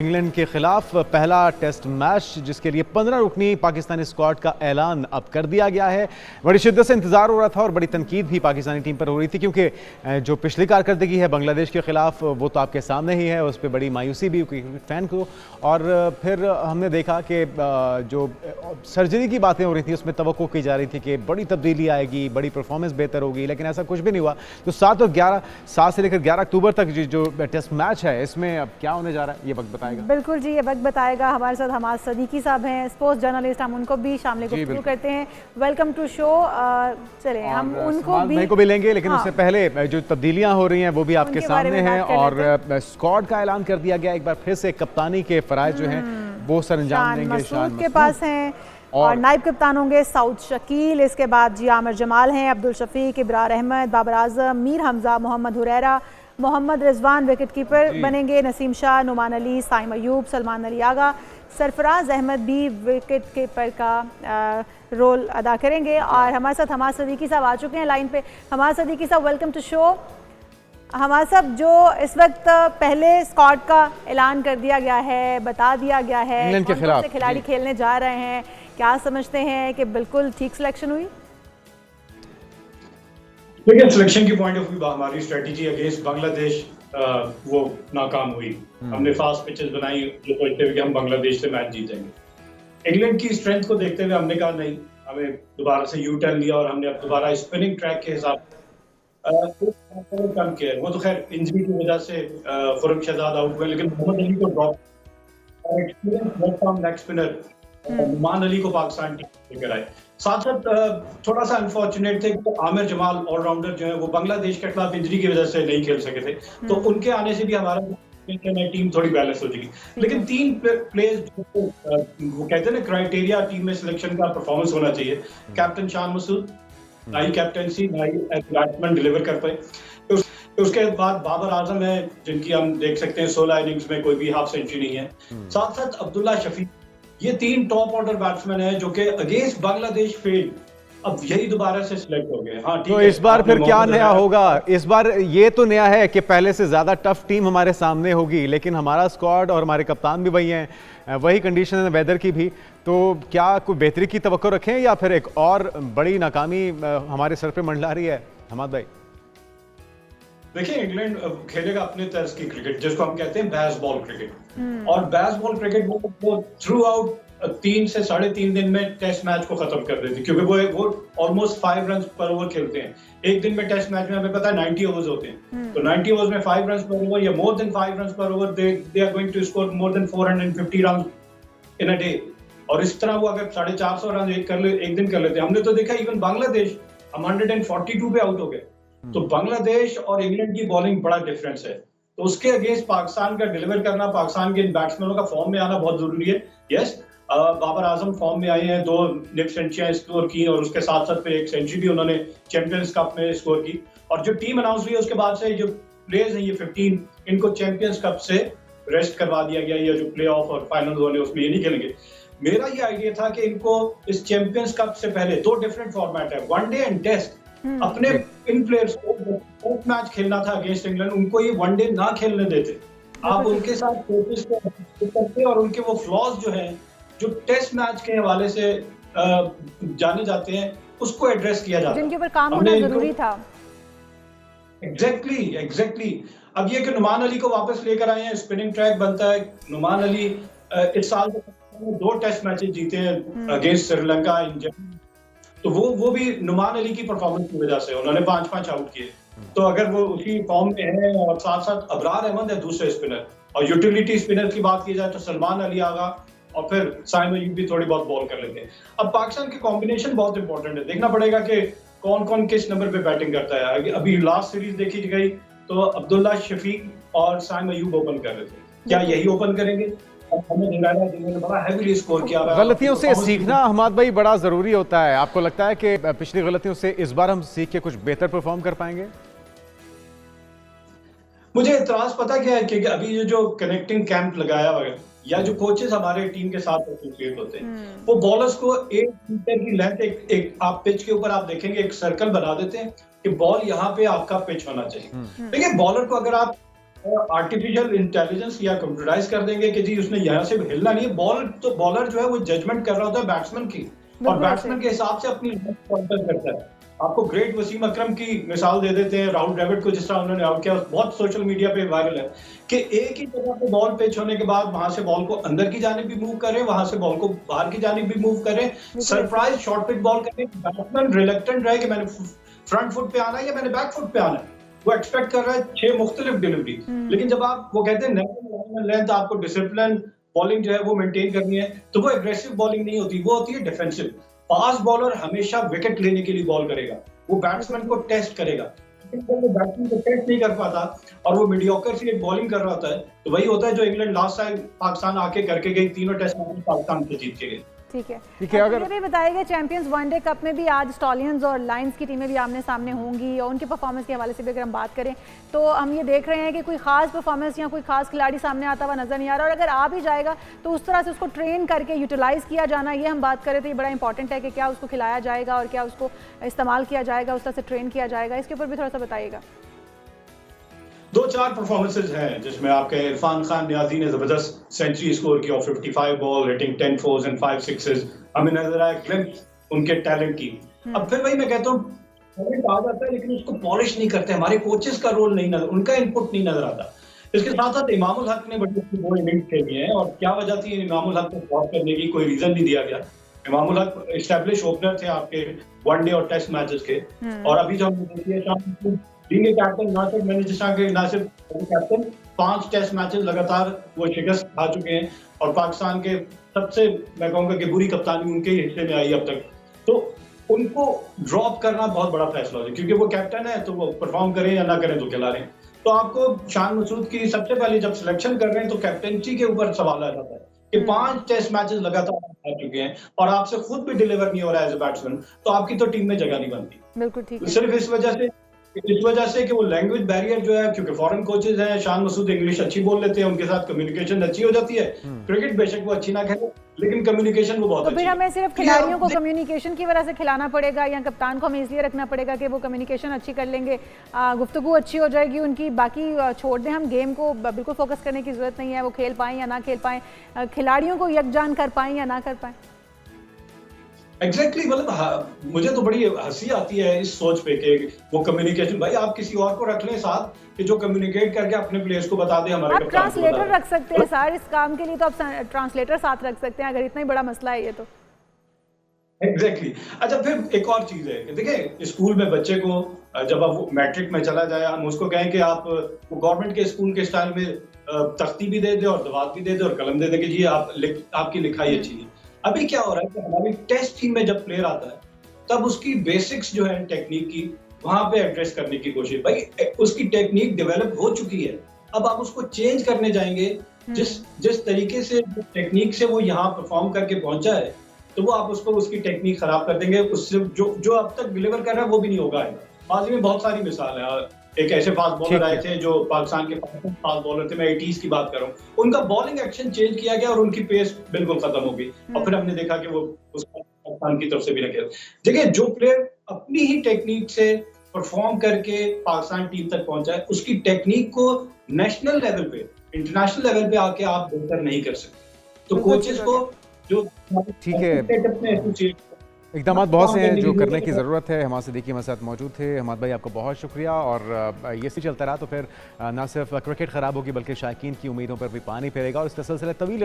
England के खिलाफ पहला टेस्ट मैच जिसके लिए 15 रुकनी पाकिस्तानी स्क्वाड का ऐलान अब कर दिया गया है। बड़ी शिद्दत से इंतजार हो रहा था और बड़ी तनकीद भी पाकिस्तानी टीम पर हो रही थी क्योंकि जो पिछली कारकर्दगी है बांग्लादेश के खिलाफ वो तो आपके सामने ही है। उस पर बड़ी मायूसी भी क्रिकेट फैन को, और फिर हमने देखा कि जो सर्जरी की बातें हो रही थी उसमें तवक्को की जा रही थी कि बड़ी तब्दीली आएगी, बड़ी परफॉर्मेंस बेहतर होगी, लेकिन ऐसा कुछ भी नहीं हुआ। तो 7 से लेकर 11 अक्टूबर तक जो टेस्ट मैच है इसमें अब क्या होने जा रहा है ये वक्त बताएगा। बिल्कुल जी, ये वक्त बताएगा। हमारे साथ हमाद सदीकी साहब हैं, स्पोर्ट्स जर्नलिस्ट, हम उनको भी शामिल गुफ्तगू करते हैं। Welcome to show. चले हम उनको भी लेंगे, लेकिन उससे पहले जो तब्दीलियां हो रही हैं वो भी आपके सामने हैं और स्क्वाड का ऐलान कर दिया गया। एक बार फिर से कप्तानी के फराइज जो हैं वो सरंजाम देंगे शान के पास हैं और नायब कप्तान होंगे सऊद शकील। इसके बाद जी आमिर जमाल हैं, अब्दुल शफीक, इब्रार अहमद, बाबर आजम, मीर हमजा, मोहम्मद हुरैरा, मोहम्मद रिजवान विकेट कीपर बनेंगे, नसीम शाह, नुमान अली, साइम अयूब, सलमान अली आगा, सरफराज अहमद भी विकेट कीपर का रोल अदा करेंगे। और हमारे साथ हमाद सदीकी साहब आ चुके हैं लाइन पे। हमाद सदीकी साहब, वेलकम टू शो। हमाद साहब, जो इस वक्त पहले स्क्वाड का ऐलान कर दिया गया है, बता दिया गया है इंग्लैंड के खिलाफ से खिलाड़ी खेलने जा रहे हैं, क्या समझते हैं कि बिल्कुल ठीक सिलेक्शन हुई? देखिए, सिलेक्शन की पॉइंट ऑफ व्यू हमारी स्ट्रेटजी अगेंस्ट बांग्लादेश वो नाकाम हुई। हमने फास्ट पिचेस बनाई जो सोचते हुए कि हम बांग्लादेश से मैच जीतेंगे। इंग्लैंड की स्ट्रेंथ को देखते हुए हमने कहा नहीं, हमें दोबारा से यू टर्न लिया और हमने अब दोबारा स्पिनिंग ट्रैक के हिसाब कम किया। वो तो खैर इंजरी की वजह से खुरम शहजाद आउट हुए, लेकिन मोहम्मद अली को ड्रॉप और experience leg spinner Nauman Ali को पाकिस्तान टीम लेकर आए। साथ साथ थोड़ा सा अनफॉर्चुनेट थे कि आमिर जमाल ऑलराउंडर जो है वो बांग्लादेश के खिलाफ इंजरी की वजह से नहीं खेल सके थे, तो उनके आने से भी हमारा टीम थोड़ी बैलेंस हो जाएगी। लेकिन तीन प्लेयर्स वो कहते हैं ना क्राइटेरिया टीम में सिलेक्शन का परफॉर्मेंस होना चाहिए। कैप्टन शान मसूद, नई कैप्टनसी, नई बैट्समैन डिलीवर कर पाए। उसके बाद बाबर आजम है जिनकी हम देख सकते हैं 16 इनिंग्स में कोई भी हाफ सेंचुरी नहीं है। साथ साथ अब्दुल्ला शफीक, ये तीन टॉप ऑर्डर बैट्समैन हैं जो कि अगेंस्ट बांग्लादेश फेल, अब यही दोबारा से सिलेक्ट हो गए। हाँ, तो इस बार फिर क्या नया होगा? इस बार ये तो नया है कि पहले से ज्यादा टफ टीम हमारे सामने होगी, लेकिन हमारा स्क्वाड और हमारे कप्तान भी वही हैं, वही कंडीशन है वेदर की भी। तो क्या कोई बेहतरी की तवक्को रखें या फिर एक और बड़ी नाकामी हमारे सर पे मंडला रही है? हमाद भाई देखिए, इंग्लैंड खेलेगा अपने तर्ज की क्रिकेट जिसको हम कहते हैं बैस बॉल क्रिकेट, और बैस बॉल क्रिकेट वो थ्रू आउट 3 से 3.5 दिन में टेस्ट मैच को खत्म कर देती, क्योंकि वो ऑलमोस्ट 5 रन पर ओवर खेलते हैं। एक दिन में टेस्ट मैच में हमें पता है 90 ओवर्स होते हैं, तो 90 ओवर्स में 5 रन पर ओवर या more than 5 run per over they are going to score more than 450 run in a day. और इस तरह वो अगर 450 रन एक दिन कर लेते हैं। हमने तो देखा इवन बांग्लादेश हम 142 पे आउट हो गए। तो बांग्लादेश और इंग्लैंड की बॉलिंग बड़ा डिफरेंस है, तो उसके अगेंस्ट पाकिस्तान का डिलीवर करना, पाकिस्तान के बैट्समैनों का फॉर्म में आना बहुत जरूरी है। यस, बाबर आजम फॉर्म में आए हैं, 2 निप सेंचुरियां स्कोर की और उसके साथ साथ पे एक सेंचुरी भी उन्होंने चैंपियंस कप में स्कोर की। और जो टीम अनाउंस हुई है उसके बाद से जो प्लेयर्स हैं ये 15 इनको चैंपियंस कप से रेस्ट करवा दिया गया। ये जो प्ले ऑफ और फाइनल होने उसमें ये नहीं खेलेंगे। मेरा ये आइडिया था कि इनको इस चैंपियंस कप से पहले 2 डिफरेंट फॉर्मेट है, वनडे एंड टेस्ट। अपने इन प्लेयर्स को टेस्ट मैच खेलना था अगेंस्ट इंग्लैंड, उनको ये वनडे ना खेलने देते। आप उनके साथ कोचेस को करते और उनके वो फ्लॉज जो हैं जो टेस्ट मैच के हवाले से जाने जाते हैं उसको एड्रेस किया जाता है, जिनके ऊपर काम होना जरूरी था। एग्जैक्टली। अब ये कि नुमान अली को वापस लेकर आए हैं, स्पिनिंग ट्रैक बनता है। नुमान अली इस साल 2 टेस्ट मैचेस जीते हैं अगेंस्ट श्रीलंका, तो वो भी नुमान अली की परफॉर्मेंस की वजह से उन्होंने 5-5 आउट किए। तो अगर वो उसी फॉर्म में है, और साथ साथ अब्रार अहमद है दूसरे स्पिनर, और यूटिलिटी स्पिनर की बात की जाए तो सलमान अली आगा और फिर साइम अयूब भी थोड़ी बहुत बॉल कर लेते हैं। अब पाकिस्तान की कॉम्बिनेशन बहुत इंपॉर्टेंट है, देखना पड़ेगा कि कौन कौन किस नंबर पे बैटिंग करता है। अभी लास्ट सीरीज देखी गई तो अब्दुल्ला शफीक और साइम अयूब ओपन कर रहे थे, क्या यही ओपन करेंगे? गलतियों से सीखना हमाद भाई बड़ा जरूरी होता है। आपको लगता है कि पिछली गलतियों से इस बार हम सीख के कुछ बेहतर परफॉर्म कर पाएंगे? मुझे इतराज पता क्या है कि अभी ये जो कनेक्टिंग कैंप लगाया हुआ है या जो कोचेस हमारे टीम के साथ एसोसिएट होते हैं, वो बॉलर्स को 1 मीटर की लेंथ एक आप पिच के ऊपर आप देखेंगे एक सर्कल बना देते हैं कि बॉल यहाँ पे आपका पिच होना चाहिए। देखिए, बॉलर को अगर आप आर्टिफिशियल इंटेलिजेंस या कंप्यूटराइज कर देंगे कि जी उसने यहाँ से हिलना नहीं है। बॉल तो बॉलर जो है वो जजमेंट कर रहा होता है बैट्समैन की, और बिल्कुल बैट्समैन के हिसाब से अपनी काउंटर करता है। आपको ग्रेट वसीम अकरम की मिसाल दे देते हैं, राहुल द्रविड़ को जिस तरह उन्होंने आउट किया, बहुत सोशल मीडिया पे वायरल है कि एक ही जगह पे बॉल पिच होने के बाद वहां से बॉल को अंदर की जानिब भी मूव करें, वहां से बॉल को बाहर की जानिब भी मूव करें, सरप्राइज शॉर्ट पिच बॉल करें। बैट्समैन रिलक्टेंट रहे कि मैंने फ्रंट फुट पे आना है या मैंने बैक फुट पे आना है। वो एक्सपेक्ट कर रहा है 6 मुख्तलिफ डिलीवरी, लेकिन जब आप वो कहते हैं नेशनल लेंथ, आपको डिसिप्लिन बॉलिंग जो है वो मेंटेन करनी है, तो वो एग्रेसिव बॉलिंग नहीं होती, वो होती है डिफेंसिव। फास्ट बॉलर हमेशा विकेट लेने के लिए बॉल करेगा, वो बैट्समैन को टेस्ट करेगा। लेकिन वो बैट्समैन को टेस्ट नहीं कर पाता और वो मीडियोकर सी एक बॉलिंग कर रहा होता है, तो वही होता है जो इंग्लैंड लास्ट टाइम पाकिस्तान आके करके गई, तीनों टेस्ट मैच पाकिस्तान से जीत के गई। ठीक है। ठीक है, अगर ये भी बताइएगा चैंपियंस वनडे कप में भी आज स्टॉलियंस और लायंस की टीमें भी आमने सामने होंगी, और उनके परफॉर्मेंस के हवाले से भी अगर हम बात करें तो हम ये देख रहे हैं कि कोई खास परफॉर्मेंस या कोई खास खिलाड़ी सामने आता हुआ नजर नहीं आ रहा, और अगर आ भी जाएगा तो उस तरह से उसको ट्रेन करके यूटिलाइज किया जाना, ये हम बात करें तो ये बड़ा इंपॉर्टेंट है कि क्या उसको खिलाया जाएगा और क्या उसको इस्तेमाल किया जाएगा, उस तरह से ट्रेन किया जाएगा। इसके ऊपर भी थोड़ा सा बताइएगा। 2-4 परफॉर्मेंसेज हैं जिसमें आपके इरफान खान नियाजी ने जबरदस्त सेंचुरी स्कोर की और 55 ball hitting 10 fours and 5 sixes, हमें नजर आया ग्लिम्स उनके टैलेंट की। अब फिर वही मैं कहता हूँ टैलेंट आ जाता है लेकिन उसको पॉलिश नहीं करते, हमारे कोचेस का रोल नहीं नजर, उनका इनपुट नहीं नजर आता। इसके साथ साथ इमामुल हक ने बड़ी अच्छी 2 इनिंग्स खेली हैं, और क्या वजह थी इमामुल हक को ड्रॉप करने की, कोई रीजन नहीं दिया गया। इमामुल हक एस्टैब्लिश ओपनर थे आपके वनडे और टेस्ट मैचेस के, और अभी जो हम देखिए बीइंग ए कैप्टन, ना सिर्फ मैंने जिस तरह ना सिर्फ कैप्टन 5 टेस्ट मैचेस लगातार वो शिकस्त खा चुके हैं, और पाकिस्तान के सबसे मैं कहूँगा कि बुरी कप्तानी उनके ही हिस्से में आई अब तक, तो उनको ड्रॉप करना बहुत बड़ा फैसला है, क्योंकि वो कैप्टन है तो वो परफॉर्म करें या ना करें तो खिला रहे हैं। तो आपको शान मसूद की सबसे पहले जब सिलेक्शन कर रहे हैं तो कैप्टनसी के ऊपर सवाल आ जाता है कि 5 टेस्ट मैचेस लगातार आ चुके हैं और आपसे खुद भी डिलीवर नहीं हो रहा है एज ए बैट्समैन, तो आपकी तो टीम में जगह नहीं बनती। बिल्कुल ठीक है। सिर्फ इस वजह से कि वो लैंग्वेज बैरियर जो है, क्योंकि फॉरेन कोचेज हैं, शान मसूद इंग्लिश अच्छी बोल लेते हैं, उनके साथ कम्युनिकेशन अच्छी हो जाती है। क्रिकेट बेशक वो अच्छी ना खेले लेकिन कम्युनिकेशन वो बहुत तो अच्छी फिर है। हमें सिर्फ खिलाड़ियों को कम्युनिकेशन की वजह से खिलाना पड़ेगा, या कप्तान को हमें इसलिए रखना पड़ेगा कि वो कम्युनिकेशन अच्छी कर लेंगे, गुफ्तगू अच्छी हो जाएगी उनकी, बाकी छोड़ दें हम गेम को, बिल्कुल फोकस करने की जरूरत नहीं है, वो खेल पाएं या ना खेल पाएं, खिलाड़ियों को यकजान कर पाएं या ना कर पाएं। एग्जैक्टली मतलब मुझे तो बड़ी हंसी आती है इस सोच पे कि वो कम्युनिकेशन, भाई आप किसी और को रख लें साथ कि जो कम्युनिकेट करके अपने प्लेयर्स को बता दे, हमारे आप ट्रांसलेटर रख सकते हैं सर, इस काम के लिए तो आप ट्रांसलेटर साथ रख सकते हैं, अगर इतना ही बड़ा मसला है ये तो। एग्जैक्टली। अच्छा, फिर एक और चीज है कि देखिए स्कूल में बच्चे को जब अब वो मैट्रिक में चला जाए, हम उसको कहें कि आप वो गवर्नमेंट के स्कूल के स्टाइल में तख्ती भी दे दे और दवात भी दे दे और कलम दे दे कि जी आपकी लिखाई अच्छी है। अभी क्या हो रहा है कि हमारी टेस्ट टीम में जब प्लेयर आता है तब उसकी बेसिक्स जो है टेक्निक की वहां पे एड्रेस करने की कोशिश, भाई उसकी टेक्निक डेवलप हो चुकी है, अब आप उसको चेंज करने जाएंगे जिस तरीके से टेक्निक से वो यहाँ परफॉर्म करके पहुंचा है, तो वो आप उसको उसकी टेक्निक खराब कर देंगे, उससे जो अब तक डिलीवर कर रहा है वो भी नहीं होगा। माजी में बहुत सारी मिसाल है, एक ऐसे फास्ट बॉलर आए थे जो पाकिस्तान के फास्ट बॉलर थे, मैं 80s की बात कर रहा हूँ, उनका बॉलिंग एक्शन चेंज किया गया और उनकी पेस बिल्कुल खत्म हो गई, और फिर हमने देखा कि वो पाकिस्तान की तरफ से भी न खेल। देखिए जो प्लेयर अपनी ही टेक्निक से परफॉर्म करके पाकिस्तान टीम तक पहुंचा है, उसकी टेक्निक को नेशनल लेवल पे, इंटरनेशनल लेवल पे आके आप बेहतर नहीं कर सकते। तो कोचेस को जो ठीक है, इकदाम बहुत से हैं जो करने की ज़रूरत है। हमारे से देखिए हमारे साथ मौजूद थे हमाद भाई, आपका बहुत शुक्रिया। और ये चलता रहा तो फिर ना सिर्फ क्रिकेट ख़राब होगी बल्कि शायकीन की उम्मीदों पर भी पानी फेरेगा और इसका सिलसिला तवील